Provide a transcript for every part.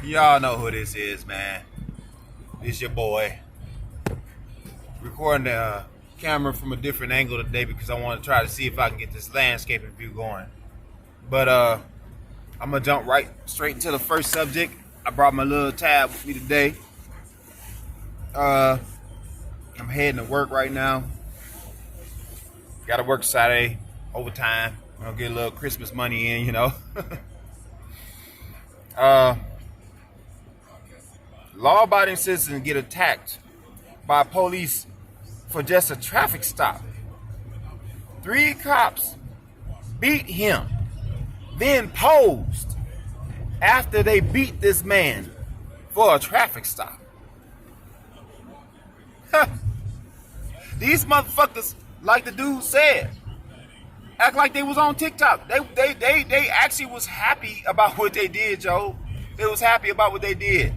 Y'all know who this is, man. It's your boy. Recording the camera from a different angle today because I want to try to see if I can get this landscaping view going. But I'm gonna jump straight into the first subject. I brought my little tab with me today. I'm heading to work right now. Gotta work Saturday, overtime. I'm gonna get a little Christmas money in, you know. Law-abiding citizens get attacked by police for just a traffic stop. 3 cops beat him, then posed after they beat this man for a traffic stop. These motherfuckers, like the dude said, act like they was on TikTok. They actually was happy about what they did, Joe. They was happy about what they did.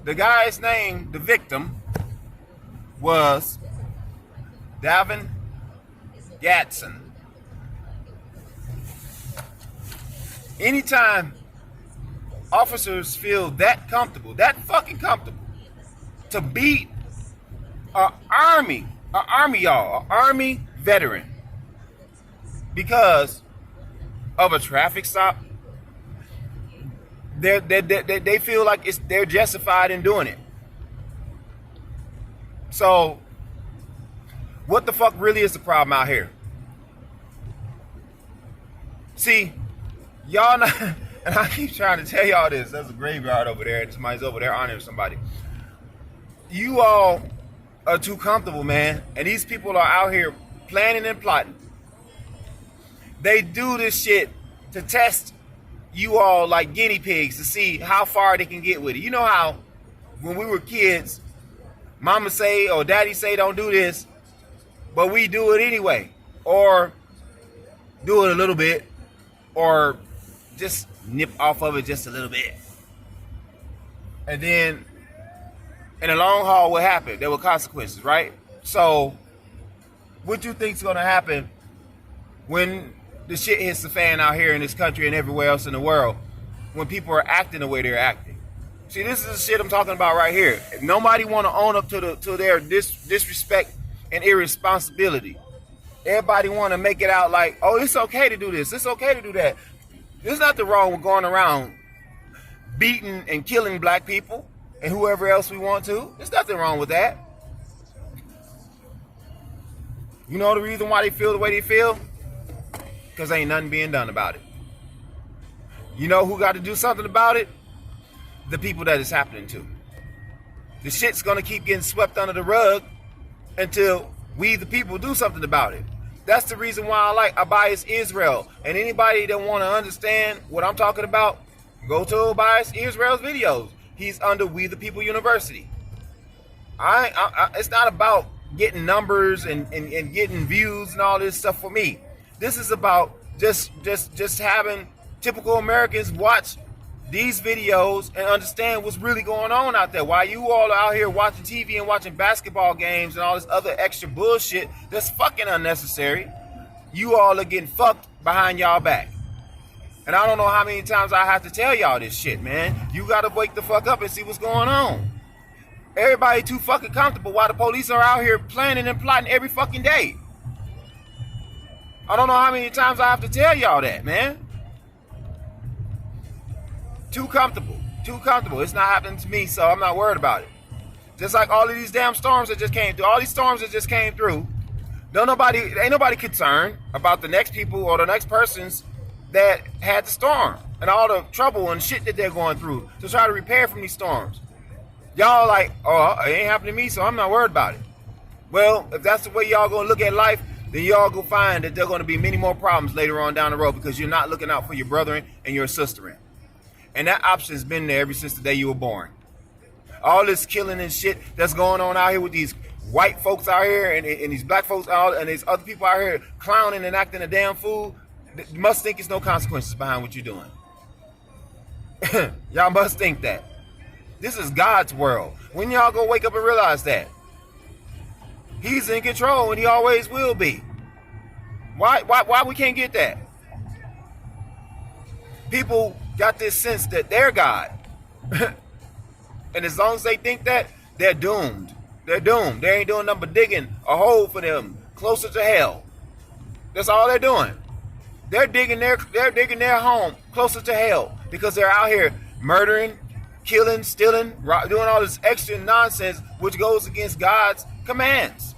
The guy's name, the victim, was Davin Gatson. Anytime officers feel that comfortable, that fucking comfortable, to beat an army veteran because of a traffic stop, they feel like they're justified in doing it. So, what the fuck really is the problem out here? See, y'all know, and I keep trying to tell y'all this. There's a graveyard over there, and somebody's over there honoring somebody. You all are too comfortable, man. And these people are out here planning and plotting. They do this shit to test you all like guinea pigs to see how far they can get with it. You know how when we were kids, mama say or daddy say don't do this, but we do it anyway. Or do it a little bit, or just nip off of it just a little bit. And then in the long haul, what happened? There were consequences, right? So what you think's gonna happen when the shit hits the fan out here in this country and everywhere else in the world, when people are acting the way they're acting? See, this is the shit I'm talking about right here. If nobody want to own up to their disrespect and irresponsibility. Everybody want to make it out like, oh, it's okay to do this. It's okay to do that. There's nothing wrong with going around beating and killing black people and whoever else we want to. There's nothing wrong with that. You know the reason why they feel the way they feel? Because ain't nothing being done about it. You know who got to do something about it? The people that it's happening to. The shit's going to keep getting swept under the rug until we, the people, do something about it. That's the reason why I like Abias Israel. And anybody that want to understand what I'm talking about, go to Abias Israel's videos. He's under We the People University. It's not about getting numbers and getting views and all this stuff for me. This is about just having typical Americans watch these videos and understand what's really going on out there. While you all are out here watching TV and watching basketball games and all this other extra bullshit that's fucking unnecessary, you all are getting fucked behind y'all back. And I don't know how many times I have to tell y'all this shit, man. You gotta wake the fuck up and see what's going on. Everybody too fucking comfortable while the police are out here planning and plotting every fucking day. I don't know how many times I have to tell y'all that, man. Too comfortable. Too comfortable. It's not happening to me, so I'm not worried about it. Just like all of these damn storms that just came through. All these storms that just came through. Ain't nobody concerned about the next people or the next persons that had the storm and all the trouble and shit that they're going through to try to repair from these storms. Y'all like, oh, it ain't happening to me, so I'm not worried about it. Well, if that's the way y'all gonna look at life, then y'all go find that there are going to be many more problems later on down the road because you're not looking out for your brethren and your sisterin. And that option's been there ever since the day you were born. All this killing and shit that's going on out here with these white folks out here and these black folks out and these other people out here clowning and acting a damn fool, you must think there's no consequences behind what you're doing. Y'all must think that. This is God's world. When y'all gonna wake up and realize that? He's in control and he always will be. Why we can't get that? People got this sense that they're God. And as long as they think that, they're doomed. They're doomed. They ain't doing nothing but digging a hole for them closer to hell. That's all they're doing. They're digging their home closer to hell because they're out here murdering, killing, stealing, doing all this extra nonsense which goes against God's commands.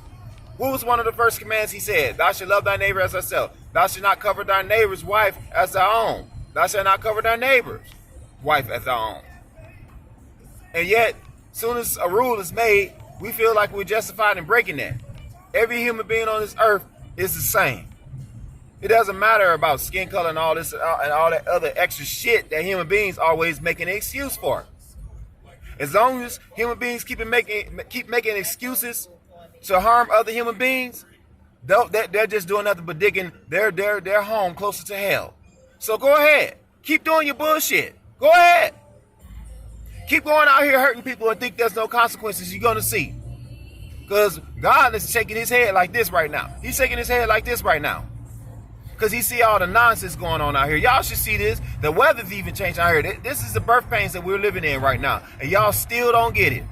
What was one of the first commands he said? Thou shalt love thy neighbor as thyself. Thou shalt not cover thy neighbor's wife as thy own. Thou shalt not cover thy neighbor's wife as thy own. And yet, as soon as a rule is made, we feel like we're justified in breaking that. Every human being on this earth is the same. It doesn't matter about skin color and all this and all that other extra shit that human beings always make an excuse for. As long as human beings keep making excuses to harm other human beings, they're just doing nothing but digging their home closer to hell. So go ahead. Keep doing your bullshit. Go ahead. Keep going out here hurting people and think there's no consequences you're going to see. Because God is shaking his head like this right now. He's shaking his head like this right now. Because he see all the nonsense going on out here. Y'all should see this. The weather's even changed out here. This is the birth pains that we're living in right now. And y'all still don't get it.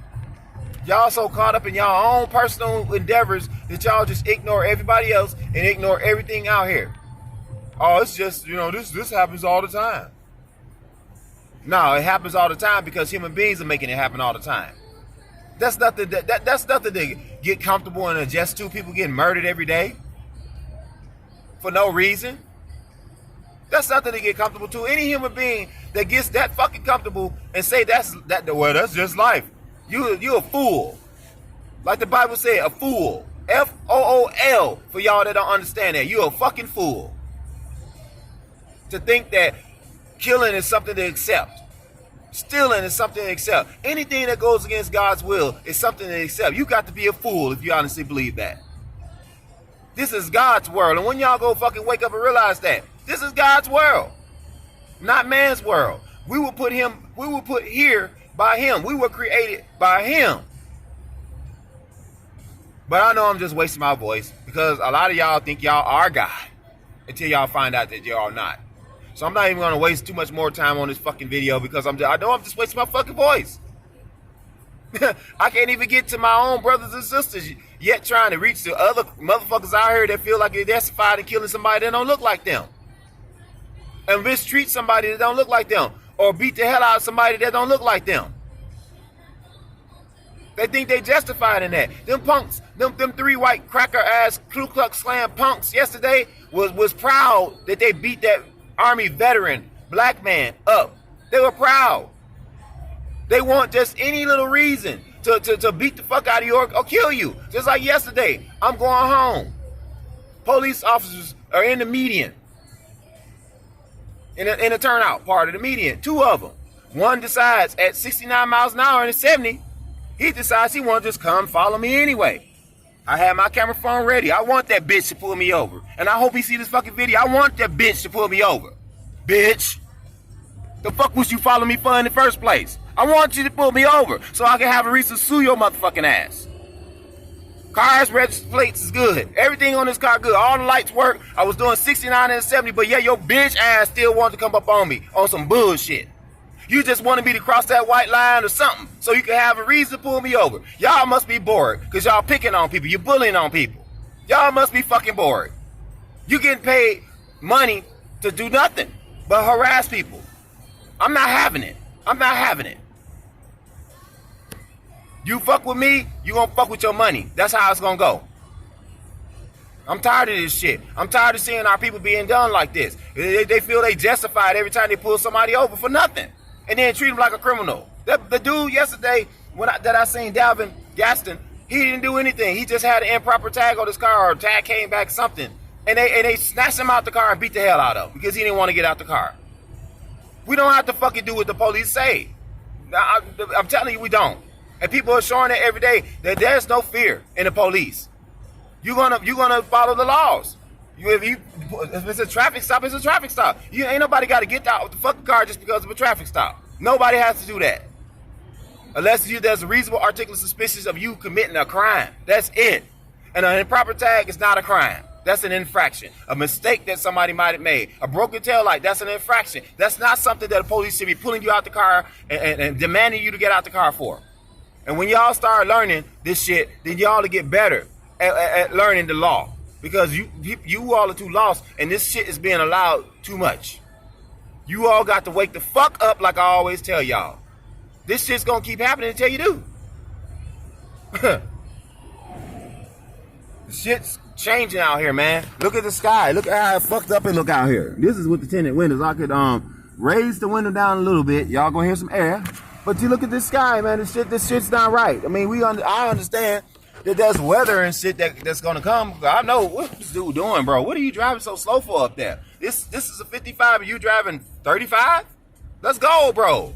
Y'all so caught up in y'all own personal endeavors that y'all just ignore everybody else and ignore everything out here. Oh, it's just, this happens all the time. No, it happens all the time because human beings are making it happen all the time. That's nothing that's nothing to get comfortable and adjust to. People getting murdered every day for no reason. That's nothing to get comfortable to. Any human being that gets that fucking comfortable and say that's just life. You a fool. Like the Bible said, a fool. F-O-O-L for y'all that don't understand that. You a fucking fool. To think that killing is something to accept. Stealing is something to accept. Anything that goes against God's will is something to accept. You got to be a fool if you honestly believe that. This is God's world. And when y'all go fucking wake up and realize that, this is God's world, not man's world. We were put here by him. We were created by him. But I know I'm just wasting my voice because a lot of y'all think y'all are God until y'all find out that y'all not. So I'm not even going to waste too much more time on this fucking video because I know I'm just wasting my fucking voice. I can't even get to my own brothers and sisters yet trying to reach the other motherfuckers out here that feel like they're justified in killing somebody that don't look like them. And mistreat somebody that don't look like them. Or beat the hell out of somebody that don't look like them. They think they justified in that. Them punks, them three white cracker ass Ku Klux Klan punks yesterday was proud that they beat that Army veteran black man up. They were proud. They want just any little reason to beat the fuck out of you or kill you. Just like yesterday, I'm going home. Police officers are in the median. In a turnout part of the median. Two of them. One decides at 69 miles an hour and at 70, he decides he wants to just come follow me anyway. I had my camera phone ready. I want that bitch to pull me over. And I hope he see this fucking video. I want that bitch to pull me over. Bitch. The fuck was you following me for in the first place? I want you to pull me over so I can have a reason to sue your motherfucking ass. Cars, register plates is good. Everything on this car good. All the lights work. I was doing 69 and 70, but yeah, your bitch ass still wanted to come up on me on some bullshit. You just wanted me to cross that white line or something so you can have a reason to pull me over. Y'all must be bored because y'all picking on people. You're bullying on people. Y'all must be fucking bored. You getting paid money to do nothing but harass people. I'm not having it. I'm not having it. You fuck with me, you gonna fuck with your money. That's how it's gonna go. I'm tired of this shit. I'm tired of seeing our people being done like this. They feel they justified every time they pull somebody over for nothing. And then treat them like a criminal. The dude yesterday that I seen, Dalvin Gaston, he didn't do anything. He just had an improper tag on his car, or tag came back something. And they snatched him out the car and beat the hell out of him because he didn't want to get out the car. We don't have to fucking do what the police say. I'm telling you, we don't. And people are showing it every day that there's no fear in the police. You're gonna follow the laws. If it's a traffic stop, it's a traffic stop. Ain't nobody got to get out the fucking car just because of a traffic stop. Nobody has to do that. Unless there's a reasonable articulate suspicion of you committing a crime. That's it. And an improper tag is not a crime. That's an infraction. A mistake that somebody might have made. A broken tail light, that's an infraction. That's not something that the police should be pulling you out the car and demanding you to get out the car for. And when y'all start learning this shit, then y'all to get better at learning the law. Because you all are too lost, and this shit is being allowed too much. You all got to wake the fuck up, like I always tell y'all. This shit's gonna keep happening until you do. The shit's changing out here, man. Look at the sky. Look at how fucked up it look out here. This is with the tinted windows. I could raise the window down a little bit. Y'all gonna hear some air. But you look at this sky, man. This shit's not right. I mean, I understand that there's weather and shit that's gonna come. I know what this dude doing, bro. What are you driving so slow for up there? This is a 55 and you driving 35? Let's go, bro.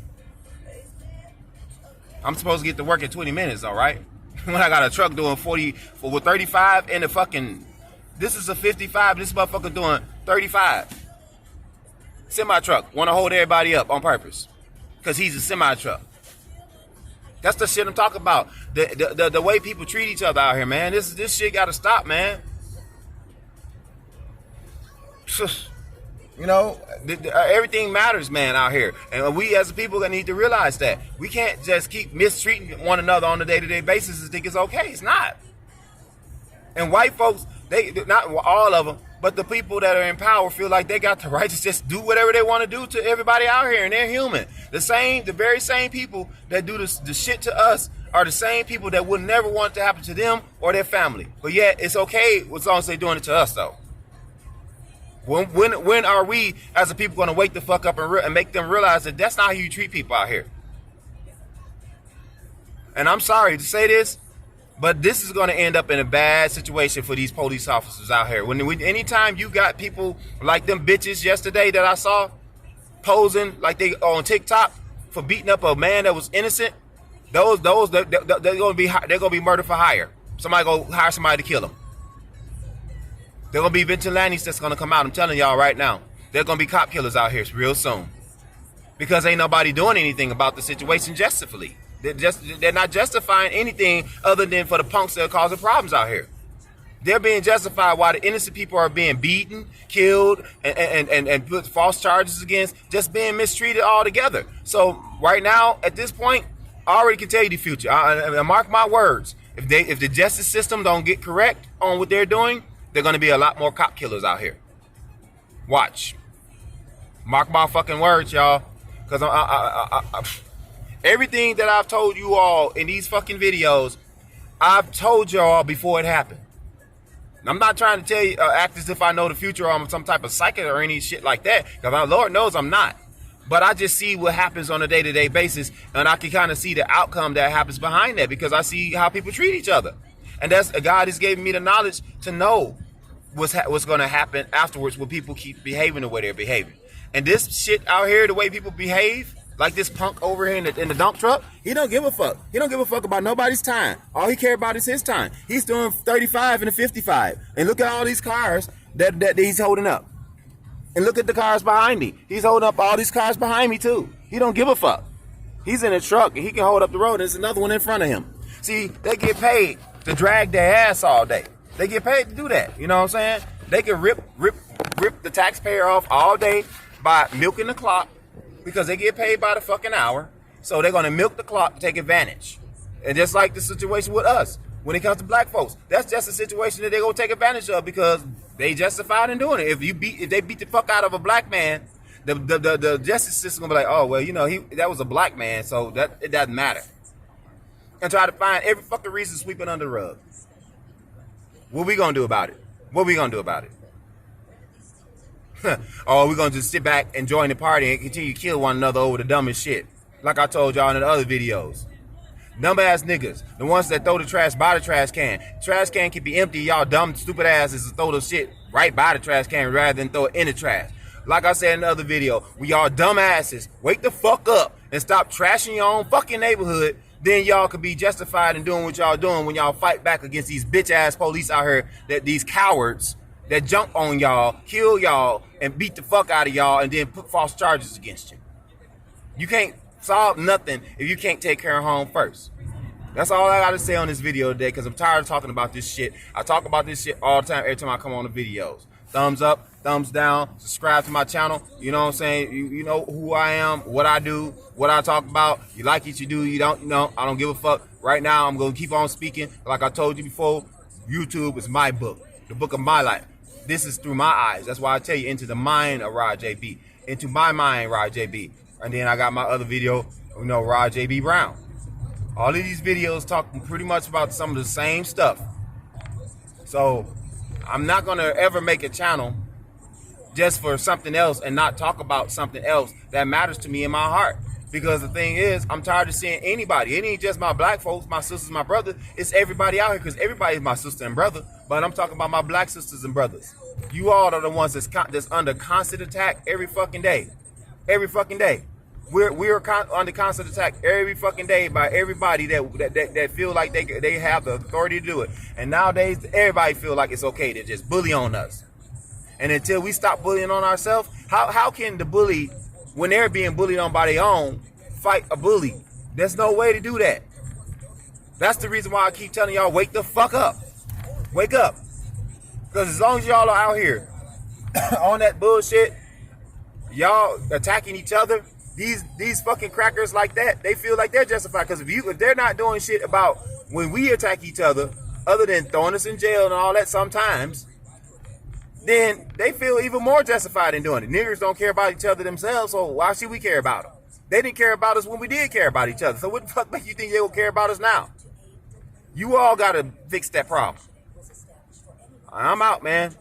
I'm supposed to get to work in 20 minutes, all right? When I got a truck doing 40 with 35 and the fucking, this is a 55, this motherfucker doing 35. Semi truck want to hold everybody up on purpose because he's a semi truck. That's the shit I'm talking about. The way people treat each other out here, man. This shit got to stop, man. You know, everything matters, man, out here. And we as a people need to realize that. We can't just keep mistreating one another on a day-to-day basis and think it's okay. It's not. And white folks, they not all of them, but the people that are in power feel like they got the right to just do whatever they want to do to everybody out here, and they're human. The very same people that do the shit to us are the same people that would never want it to happen to them or their family. But yet, it's okay as long as they're doing it to us, though. When are we, as a people, going to wake the fuck up and make them realize that that's not how you treat people out here? And I'm sorry to say this, but this is going to end up in a bad situation for these police officers out here. Anytime you got people like them bitches yesterday that I saw posing like they on TikTok for beating up a man that was innocent, they're going to be murdered for hire. Somebody go hire somebody to kill them. They're going to be vigilantes that's going to come out. I'm telling y'all right now. They're going to be cop killers out here real soon. Because ain't nobody doing anything about the situation justifully. They're not justifying anything other than for the punks that are causing problems out here. They're being justified while the innocent people are being beaten, killed, and put false charges against, just being mistreated altogether. So right now, at this point, I already can tell you the future. I mark my words. If the justice system don't get correct on what they're doing, they're going to be a lot more cop killers out here. Watch. Mark my fucking words, y'all. Because everything that I've told you all in these fucking videos, I've told y'all before it happened. I'm not trying to tell you, act as if I know the future or I'm some type of psychic or any shit like that. Because Lord knows I'm not. But I just see what happens on a day-to-day basis. And I can kind of see the outcome that happens behind that. Because I see how people treat each other. And that's God has given me the knowledge to know what's going to happen afterwards when people keep behaving the way they're behaving. And this shit out here, the way people behave, like this punk over here in the dump truck, he don't give a fuck. He don't give a fuck about nobody's time. All he care about is his time. He's doing 35 and a 55. And look at all these cars that he's holding up. And look at the cars behind me. He's holding up all these cars behind me too. He don't give a fuck. He's in a truck and he can hold up the road. And there's another one in front of him. See, they get paid to drag their ass all day. They get paid to do that. You know what I'm saying? They can rip the taxpayer off all day by milking the clock because they get paid by the fucking hour. So they're going to milk the clock to take advantage. And just like the situation with us, when it comes to black folks, that's just a situation that they're going to take advantage of because they justified in doing it. If they beat the fuck out of a black man, the justice system going to be like, oh, well, you know, that was a black man, so that it doesn't matter. And try to find every fucking reason to sweep it under the rug. What we gonna do about it? What we gonna do about it? Or we gonna just sit back and join the party and continue to kill one another over the dumbest shit? Like I told y'all in the other videos. Dumb ass niggas. The ones that throw the trash by the trash can. The trash can can be empty. Y'all dumb, stupid asses to throw the shit right by the trash can rather than throw it in the trash. Like I said in the other video, we all dumb asses. Wake the fuck up and stop trashing your own fucking neighborhood. Then y'all could be justified in doing what y'all doing when y'all fight back against these bitch ass police out here, that these cowards that jump on y'all, kill y'all, and beat the fuck out of y'all, and then put false charges against you. You can't solve nothing if you can't take care of home first. That's all I gotta say on this video today, because I'm tired of talking about this shit. I talk about this shit all the time, every time I come on the videos. Thumbs up, thumbs down, subscribe to my channel. You know what I'm saying? You know who I am, what I do, what I talk about. You like it, you do. You don't, you know, I don't give a fuck. Right now, I'm gonna keep on speaking. Like I told you before, YouTube is my book, the book of my life. This is through my eyes. That's why I tell you, into the mind of Rod JB. Into my mind, Rod JB. And then I got my other video, you know, Rod JB Brown. All of these videos talking pretty much about some of the same stuff. So I'm not going to ever make a channel just for something else and not talk about something else that matters to me in my heart. Because the thing is, I'm tired of seeing anybody. It ain't just my black folks, my sisters, my brother. It's everybody out here, because everybody is my sister and brother. But I'm talking about my black sisters and brothers. You all are the ones that's under constant attack every fucking day. Every fucking day. We're under constant attack every fucking day by everybody that feel like they have the authority to do it. And nowadays, everybody feel like it's okay to just bully on us. And until we stop bullying on ourselves, how can the bully, when they're being bullied on by their own, fight a bully? There's no way to do that. That's the reason why I keep telling y'all, wake the fuck up. Wake up. Because as long as y'all are out here on that bullshit, y'all attacking each other, these fucking crackers like that, they feel like they're justified. Because if they're not doing shit about when we attack each other, other than throwing us in jail and all that sometimes, then they feel even more justified in doing it. Niggers don't care about each other themselves, so why should we care about them? They didn't care about us when we did care about each other. So what the fuck make you think they will care about us now? You all got to fix that problem. I'm out, man.